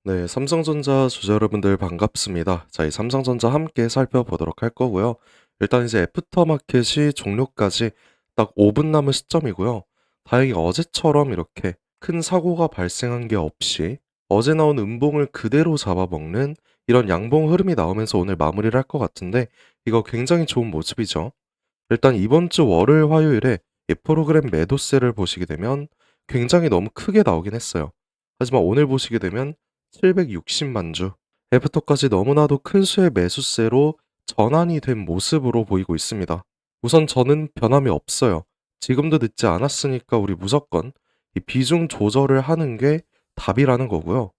네, 삼성전자 주주 여러분들 반갑습니다. 자, 이 삼성전자 함께 살펴보도록 할 거고요. 일단 이제 애프터마켓이 종료까지 딱 5분 남은 시점이고요. 다행히 어제처럼 이렇게 큰 사고가 발생한 게 없이 어제 나온 음봉을 그대로 잡아먹는 이런 양봉 흐름이 나오면서 오늘 마무리를 할 것 같은데 이거 굉장히 좋은 모습이죠. 일단 이번 주 월요일, 화요일에 이 프로그램 매도세를 보시게 되면 굉장히 너무 크게 나오긴 했어요. 하지만 오늘 보시게 되면 760만 주, 애프터까지 너무나도 큰 수의 매수세로 전환이 된 모습으로 보이고 있습니다. 우선 저는 변함이 없어요. 지금도 늦지 않았으니까 우리 무조건 이 비중 조절을 하는 게 답이라는 거고요.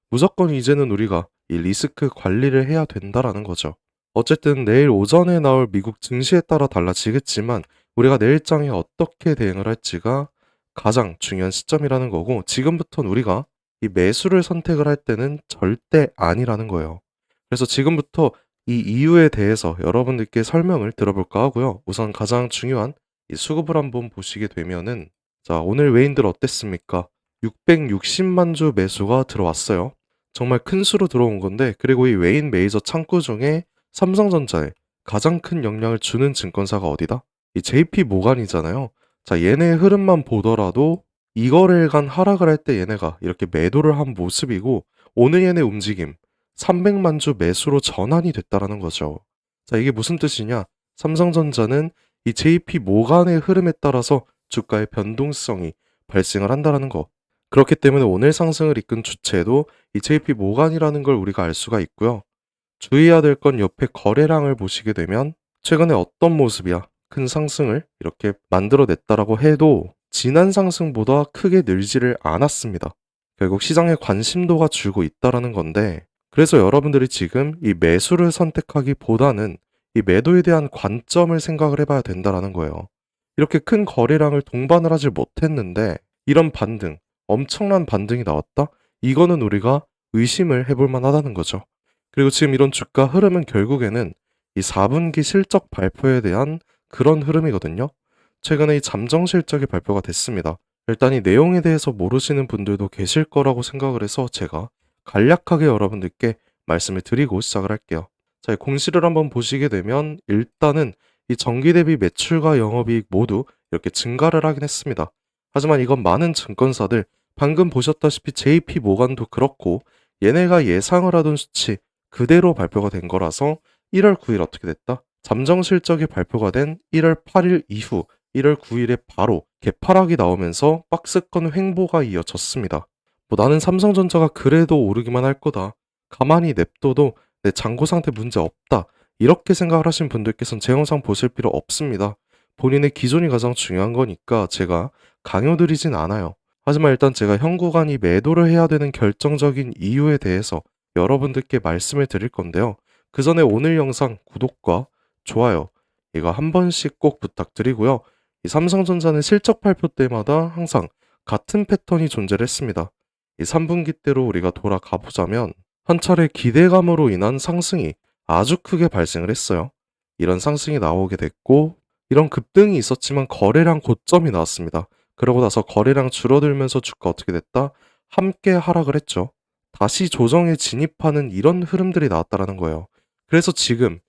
무조건 이제는 우리가 이 리스크 관리를 해야 된다라는 거죠. 어쨌든 내일 오전에 나올 미국 증시에 따라 달라지겠지만 우리가 내일장에 어떻게 대응을 할지가 가장 중요한 시점이라는 거고 지금부터는 우리가 이 매수를 선택을 할 때는 절대 아니라는 거예요. 그래서 지금부터 이 이유에 대해서 여러분들께 설명을 들어볼까 하고요. 우선 가장 중요한 이 수급을 한번 보시게 되면은 자, 오늘 외인들 어땠습니까? 660만 주 매수가 들어왔어요. 정말 큰 수로 들어온 건데 그리고 이 외인 메이저 창구 중에 삼성전자에 가장 큰 영향을 주는 증권사가 어디다? 이 JP 모간이잖아요. 자, 얘네의 흐름만 보더라도 이거래일간 하락을 할 때 얘네가 이렇게 매도를 한 모습이고 오늘 얘네 움직임 300만 주 매수로 전환이 됐다라는 거죠. 자, 이게 무슨 뜻이냐? 삼성전자는 이 JP 모간의 흐름에 따라서 주가의 변동성이 발생을 한다라는 거. 그렇기 때문에 오늘 상승을 이끈 주체도 이 JP 모간이라는 걸 우리가 알 수가 있고요. 주의해야 될 건 옆에 거래량을 보시게 되면 최근에 어떤 모습이야? 큰 상승을 이렇게 만들어냈다라고 해도 지난 상승보다 크게 늘지를 않았습니다. 결국 시장의 관심도가 줄고 있다라는 건데 그래서 여러분들이 지금 이 매수를 선택하기보다는 이 매도에 대한 관점을 생각을 해봐야 된다라는 거예요. 이렇게 큰 거래량을 동반을 하지 못했는데 이런 반등, 엄청난 반등이 나왔다? 이거는 우리가 의심을 해볼 만하다는 거죠. 그리고 지금 이런 주가 흐름은 결국에는 이 4분기 실적 발표에 대한 그런 흐름이거든요. 최근에 이 잠정 실적이 발표가 됐습니다. 일단 이 내용에 대해서 모르시는 분들도 계실 거라고 생각을 해서 제가 간략하게 여러분들께 말씀을 드리고 시작을 할게요. 자, 이 공시를 한번 보시게 되면 일단은 이 전기 대비 매출과 영업이익 모두 이렇게 증가를 하긴 했습니다. 하지만 이건 많은 증권사들 방금 보셨다시피 JP 모간도 그렇고 얘네가 예상을 하던 수치 그대로 발표가 된 거라서 1월 9일 어떻게 됐다? 잠정 실적이 발표가 된 1월 8일 이후 1월 9일에 바로 개파락이 나오면서 박스권 횡보가 이어졌습니다. 뭐 나는 삼성전자가 그래도 오르기만 할 거다. 가만히 냅둬도 내 잔고 상태 문제 없다. 이렇게 생각을 하신 분들께서는 제 영상 보실 필요 없습니다. 본인의 기존이 가장 중요한 거니까 제가 강요드리진 않아요. 하지만 일단 제가 현구간이 매도를 해야 되는 결정적인 이유에 대해서 여러분들께 말씀을 드릴 건데요. 그 전에 오늘 영상 구독과 좋아요 이거 한 번씩 꼭 부탁드리고요. 이 삼성전자는 실적 발표 때마다 항상 같은 패턴이 존재를 했습니다. 이 3분기 때로 우리가 돌아가 보자면 한 차례 기대감으로 인한 상승이 아주 크게 발생을 했어요. 이런 상승이 나오게 됐고 이런 급등이 있었지만 거래량 고점이 나왔습니다. 그러고 나서 거래량 줄어들면서 주가 어떻게 됐다? 함께 하락을 했죠. 다시 조정에 진입하는 이런 흐름들이 나왔다라는 거예요. 그래서 지금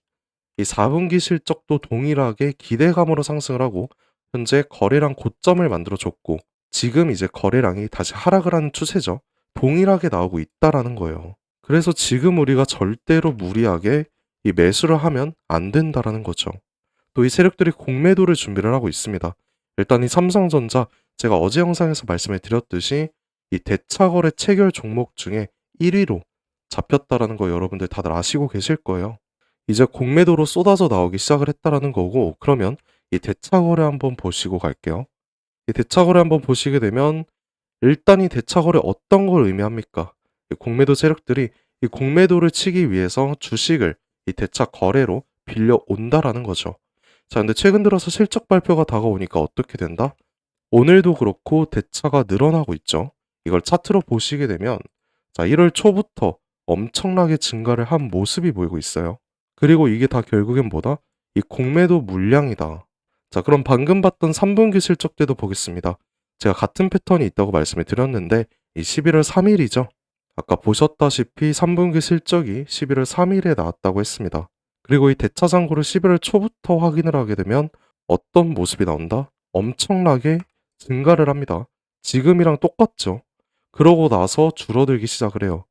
이 4분기 실적도 동일하게 기대감으로 상승을 하고 현재 거래량 고점을 만들어 줬고 지금 이제 거래량이 다시 하락을 하는 추세죠. 동일하게 나오고 있다라는 거예요. 그래서 지금 우리가 절대로 무리하게 이 매수를 하면 안 된다라는 거죠. 또 이 세력들이 공매도를 준비를 하고 있습니다. 일단 이 삼성전자 제가 어제 영상에서 말씀을 드렸듯이 이 대차거래 체결 종목 중에 1위로 잡혔다라는 거 여러분들 다들 아시고 계실 거예요. 이제 공매도로 쏟아져 나오기 시작을 했다라는 거고 그러면 이 대차거래 한번 보시고 갈게요. 이 대차거래 한번 보시게 되면 일단 이 대차거래 어떤 걸 의미합니까? 이 공매도 세력들이 이 공매도를 치기 위해서 주식을 이 대차 거래로 빌려온다라는 거죠. 자, 근데 최근 들어서 실적 발표가 다가오니까 어떻게 된다? 오늘도 그렇고 대차가 늘어나고 있죠. 이걸 차트로 보시게 되면 자, 1월 초부터 엄청나게 증가를 한 모습이 보이고 있어요. 그리고 이게 다 결국엔 뭐다? 이 공매도 물량이다. 자, 그럼 방금 봤던 3분기 실적 때도 보겠습니다. 제가 같은 패턴이 있다고 말씀을 드렸는데 이 11월 3일이죠. 아까 보셨다시피 3분기 실적이 11월 3일에 나왔다고 했습니다. 그리고 이 대차장고를 11월 초부터 확인을 하게 되면 어떤 모습이 나온다? 엄청나게 증가를 합니다. 지금이랑 똑같죠. 그러고 나서 줄어들기 시작을 해요.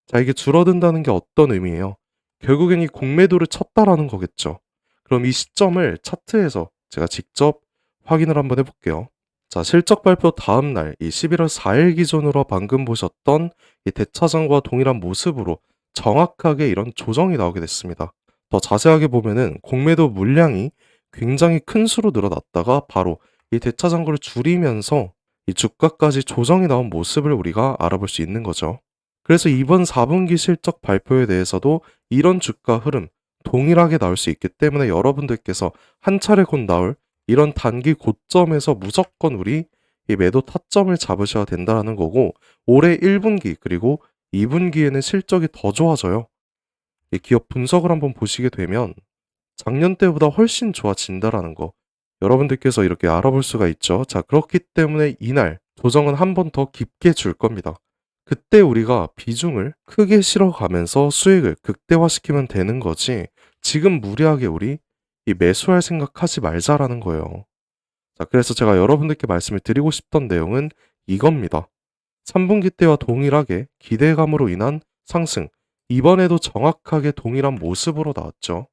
자, 이게 줄어든다는 게 어떤 의미예요? 결국엔 이 공매도를 쳤다라는 거겠죠. 그럼 이 시점을 차트에서 제가 직접 확인을 한번 해볼게요. 자, 실적 발표 다음 날, 이 11월 4일 기준으로 방금 보셨던 이 대차장과 동일한 모습으로 정확하게 이런 조정이 나오게 됐습니다. 더 자세하게 보면은 공매도 물량이 굉장히 큰 수로 늘어났다가 바로 이 대차장고를 줄이면서 이 주가까지 조정이 나온 모습을 우리가 알아볼 수 있는 거죠. 그래서 이번 4분기 실적 발표에 대해서도 이런 주가 흐름 동일하게 나올 수 있기 때문에 여러분들께서 한 차례 곧 나올 이런 단기 고점에서 무조건 우리 이 매도 타점을 잡으셔야 된다는 거고, 올해 1분기 그리고 2분기에는 실적이 더 좋아져요. 이 기업 분석을 한번 보시게 되면 작년 때보다 훨씬 좋아진다라는 거 여러분들께서 이렇게 알아볼 수가 있죠. 자, 그렇기 때문에 이날 조정은 한 번 더 깊게 줄 겁니다. 그때 우리가 비중을 크게 실어가면서 수익을 극대화시키면 되는 거지, 지금 무리하게 우리 이 매수할 생각하지 말자라는 거예요. 자, 그래서 제가 여러분들께 말씀을 드리고 싶던 내용은 이겁니다. 3분기 때와 동일하게 기대감으로 인한 상승, 이번에도 정확하게 동일한 모습으로 나왔죠.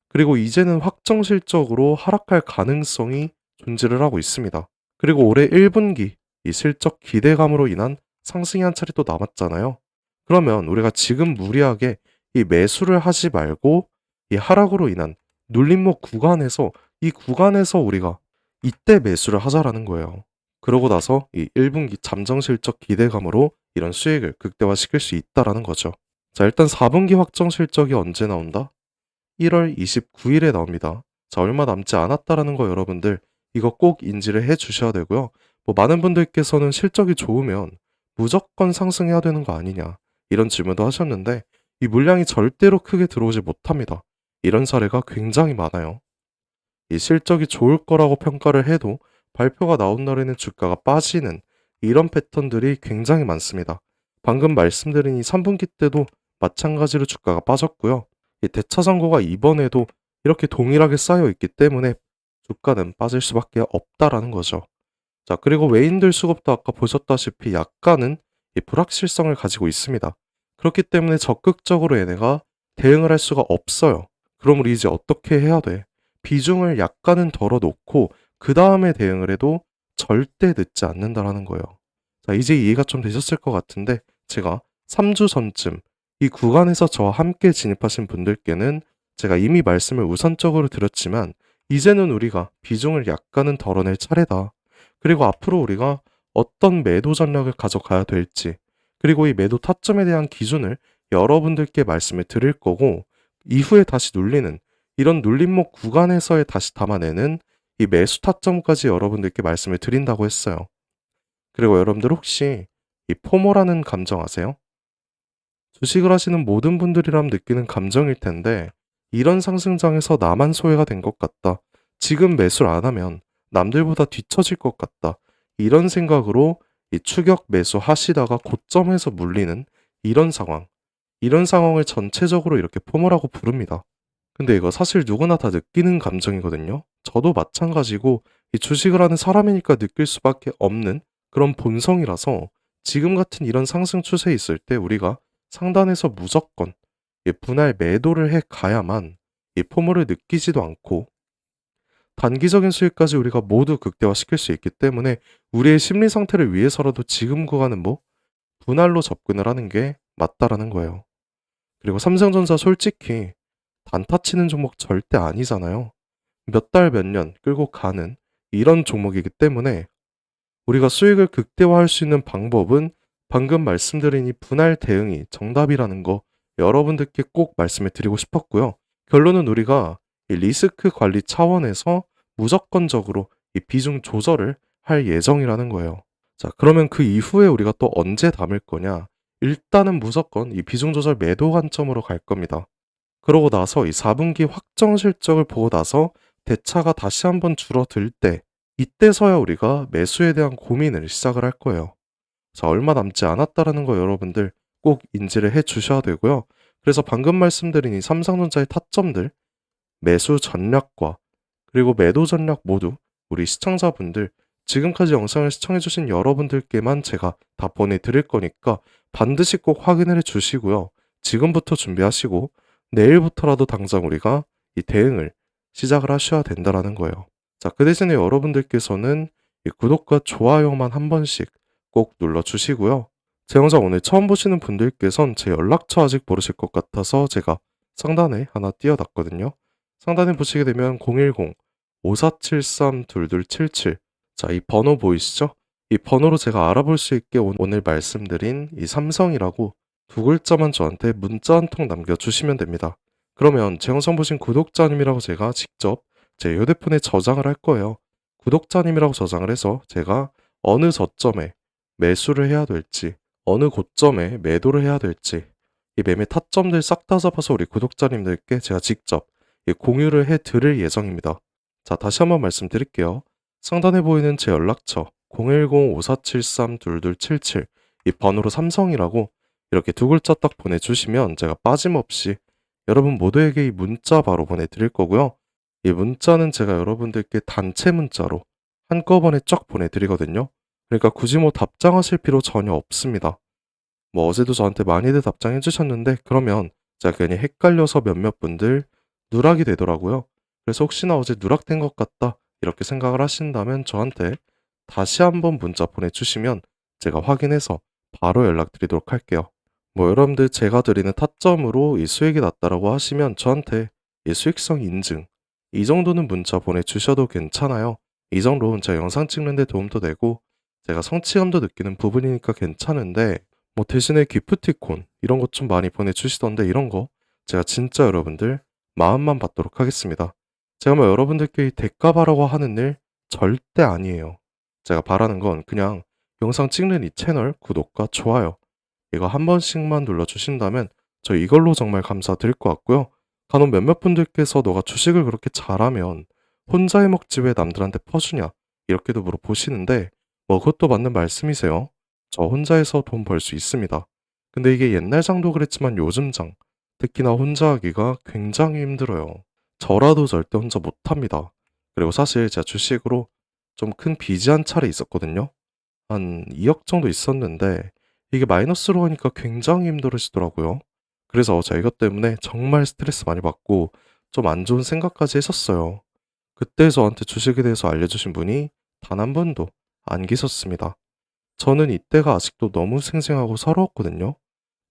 그리고 이제는 확정 실적으로 하락할 가능성이 존재를 하고 있습니다. 그리고 올해 1분기 이 실적 기대감으로 인한 상승이 한 차례 또 남았잖아요. 그러면 우리가 지금 무리하게 이 매수를 하지 말고 이 하락으로 인한 눌림목 구간에서, 이 구간에서 우리가 이때 매수를 하자라는 거예요. 그러고 나서 이 1분기 잠정 실적 기대감으로 이런 수익을 극대화시킬 수 있다라는 거죠. 자, 일단 4분기 확정 실적이 언제 나온다? 1월 29일에 나옵니다. 자, 얼마 남지 않았다라는 거 여러분들 이거 꼭 인지를 해 주셔야 되고요. 뭐 많은 분들께서는 실적이 좋으면 무조건 상승해야 되는 거 아니냐 이런 질문도 하셨는데, 이 물량이 절대로 크게 들어오지 못합니다. 이런 사례가 굉장히 많아요. 이 실적이 좋을 거라고 평가를 해도 발표가 나온 날에는 주가가 빠지는 이런 패턴들이 굉장히 많습니다. 방금 말씀드린 이 3분기 때도 마찬가지로 주가가 빠졌고요. 이 대차장고가 이번에도 이렇게 동일하게 쌓여 있기 때문에 주가는 빠질 수밖에 없다라는 거죠. 자, 그리고 외인들 수급도 아까 보셨다시피 약간은 이 불확실성을 가지고 있습니다. 그렇기 때문에 적극적으로 얘네가 대응을 할 수가 없어요. 그럼 우리 이제 어떻게 해야 돼? 비중을 약간은 덜어놓고 그 다음에 대응을 해도 절대 늦지 않는다라는 거예요. 자, 이제 이해가 좀 되셨을 것 같은데, 제가 3주 전쯤 이 구간에서 저와 함께 진입하신 분들께는 제가 이미 말씀을 우선적으로 드렸지만, 이제는 우리가 비중을 약간은 덜어낼 차례다. 그리고 앞으로 우리가 어떤 매도 전략을 가져가야 될지, 그리고 이 매도 타점에 대한 기준을 여러분들께 말씀을 드릴 거고, 이후에 다시 눌리는 이런 눌림목 구간에서의 다시 담아내는 이 매수 타점까지 여러분들께 말씀을 드린다고 했어요. 그리고 여러분들 혹시 이 포모라는 감정 아세요? 주식을 하시는 모든 분들이라면 느끼는 감정일 텐데, 이런 상승장에서 나만 소외가 된 것 같다. 지금 매수를 안 하면 남들보다 뒤처질 것 같다. 이런 생각으로 이 추격 매수 하시다가 고점에서 물리는 이런 상황. 이런 상황을 전체적으로 이렇게 포모라고 부릅니다. 근데 이거 사실 누구나 다 느끼는 감정이거든요. 저도 마찬가지고 이 주식을 하는 사람이니까 느낄 수밖에 없는 그런 본성이라서, 지금 같은 이런 상승 추세에 있을 때 우리가 상단에서 무조건 이 분할 매도를 해 가야만 이 포모를 느끼지도 않고 단기적인 수익까지 우리가 모두 극대화시킬 수 있기 때문에, 우리의 심리 상태를 위해서라도 지금 구간은 뭐 분할로 접근을 하는 게 맞다라는 거예요. 그리고 삼성전자 솔직히 단타 치는 종목 절대 아니잖아요. 몇 달, 몇 년 끌고 가는 이런 종목이기 때문에 우리가 수익을 극대화할 수 있는 방법은 방금 말씀드린 이 분할 대응이 정답이라는 거 여러분들께 꼭 말씀을 드리고 싶었고요. 결론은 우리가 이 리스크 관리 차원에서 무조건적으로 이 비중 조절을 할 예정이라는 거예요. 자, 그러면 그 이후에 우리가 또 언제 담을 거냐? 일단은 무조건 이 비중 조절 매도 관점으로 갈 겁니다. 그러고 나서 이 4분기 확정 실적을 보고 나서 대차가 다시 한번 줄어들 때, 이때서야 우리가 매수에 대한 고민을 시작을 할 거예요. 자, 얼마 남지 않았다라는 거 여러분들 꼭 인지를 해 주셔야 되고요. 그래서 방금 말씀드린 이 삼성전자의 타점들, 매수 전략과 그리고 매도 전략 모두 우리 시청자분들, 지금까지 영상을 시청해주신 여러분들께만 제가 다 보내드릴 거니까 반드시 꼭 확인을 해주시고요. 지금부터 준비하시고 내일부터라도 당장 우리가 이 대응을 시작을 하셔야 된다라는 거예요. 자, 그 대신에 여러분들께서는 이 구독과 좋아요만 한 번씩 꼭 눌러주시고요. 제 영상 오늘 처음 보시는 분들께선 제 연락처 아직 모르실 것 같아서 제가 상단에 하나 띄워놨거든요. 상단에 보시게 되면 010-5473-2277. 자, 이 번호 보이시죠? 이 번호로 제가 알아볼 수 있게 오늘 말씀드린 이 삼성이라고 두 글자만 저한테 문자 한 통 남겨주시면 됩니다. 그러면 제 영상 보신 구독자님이라고 제가 직접 제 휴대폰에 저장을 할 거예요. 구독자님이라고 저장을 해서 제가 어느 저점에 매수를 해야 될지, 어느 고점에 매도를 해야 될지, 이 매매 타점들 싹 다 잡아서 우리 구독자님들께 제가 직접 공유를 해 드릴 예정입니다. 자, 다시 한번 말씀드릴게요. 상단에 보이는 제 연락처 010-5473-2277, 이 번호로 삼성이라고 이렇게 두 글자 딱 보내주시면 제가 빠짐없이 여러분 모두에게 이 문자 바로 보내드릴 거고요. 이 문자는 제가 여러분들께 단체 문자로 한꺼번에 쫙 보내드리거든요. 그러니까 굳이 뭐 답장하실 필요 전혀 없습니다. 뭐 어제도 저한테 많이들 답장해 주셨는데 그러면 제가 괜히 헷갈려서 몇몇 분들 누락이 되더라고요. 그래서 혹시나 어제 누락된 것 같다 이렇게 생각을 하신다면 저한테 다시 한번 문자 보내주시면 제가 확인해서 바로 연락드리도록 할게요. 뭐 여러분들 제가 드리는 타점으로 이 수익이 났다라고 하시면 저한테 이 수익성 인증 이 정도는 문자 보내주셔도 괜찮아요. 이 정도는 제가 영상 찍는 데 도움도 되고 제가 성취감도 느끼는 부분이니까 괜찮은데 뭐 대신에 기프티콘 이런 것 좀 많이 보내주시던데 이런 거 제가 진짜 여러분들 마음만 받도록 하겠습니다. 제가 뭐 여러분들께 이 대가 바라고 하는 일 절대 아니에요. 제가 바라는 건 그냥 영상 찍는 이 채널 구독과 좋아요 이거 한 번씩만 눌러주신다면 저 이걸로 정말 감사드릴 것 같고요. 간혹 몇몇 분들께서 너가 주식을 그렇게 잘하면 혼자 해먹지 왜 남들한테 퍼주냐 이렇게도 물어보시는데 뭐 그것도 맞는 말씀이세요. 저 혼자 해서 돈 벌 수 있습니다. 근데 이게 옛날 장도 그랬지만 요즘 장, 특히나 혼자 하기가 굉장히 힘들어요. 저라도 절대 혼자 못합니다. 그리고 사실 제가 주식으로 좀 큰 빚이 한 차례 있었거든요. 한 2억 정도 있었는데 이게 마이너스로 하니까 굉장히 힘들으시더라고요. 그래서 제가 이것 때문에 정말 스트레스 많이 받고 좀 안 좋은 생각까지 했었어요. 그때 저한테 주식에 대해서 알려주신 분이 단 한 번도 안 계셨습니다. 저는 이때가 아직도 너무 생생하고 서러웠거든요.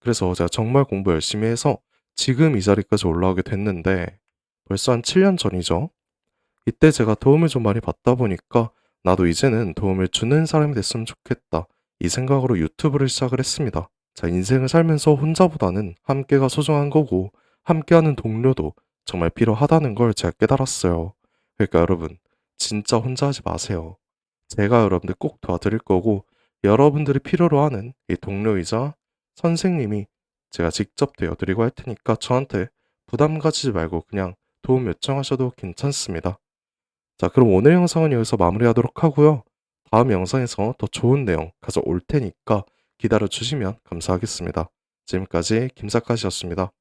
그래서 제가 정말 공부 열심히 해서 지금 이 자리까지 올라오게 됐는데 벌써 한 7년 전이죠. 이때 제가 도움을 좀 많이 받다 보니까 나도 이제는 도움을 주는 사람이 됐으면 좋겠다. 이 생각으로 유튜브를 시작을 했습니다. 자, 인생을 살면서 혼자보다는 함께가 소중한 거고 함께하는 동료도 정말 필요하다는 걸 제가 깨달았어요. 그러니까 여러분, 진짜 혼자 하지 마세요. 제가 여러분들 꼭 도와드릴 거고 여러분들이 필요로 하는 이 동료이자 선생님이 제가 직접 되어드리고 할 테니까 저한테 부담 가지지 말고 그냥 도움 요청하셔도 괜찮습니다. 자, 그럼 오늘 영상은 여기서 마무리하도록 하고요. 다음 영상에서 더 좋은 내용 가져올 테니까 기다려 주시면 감사하겠습니다. 지금까지 김사카시였습니다.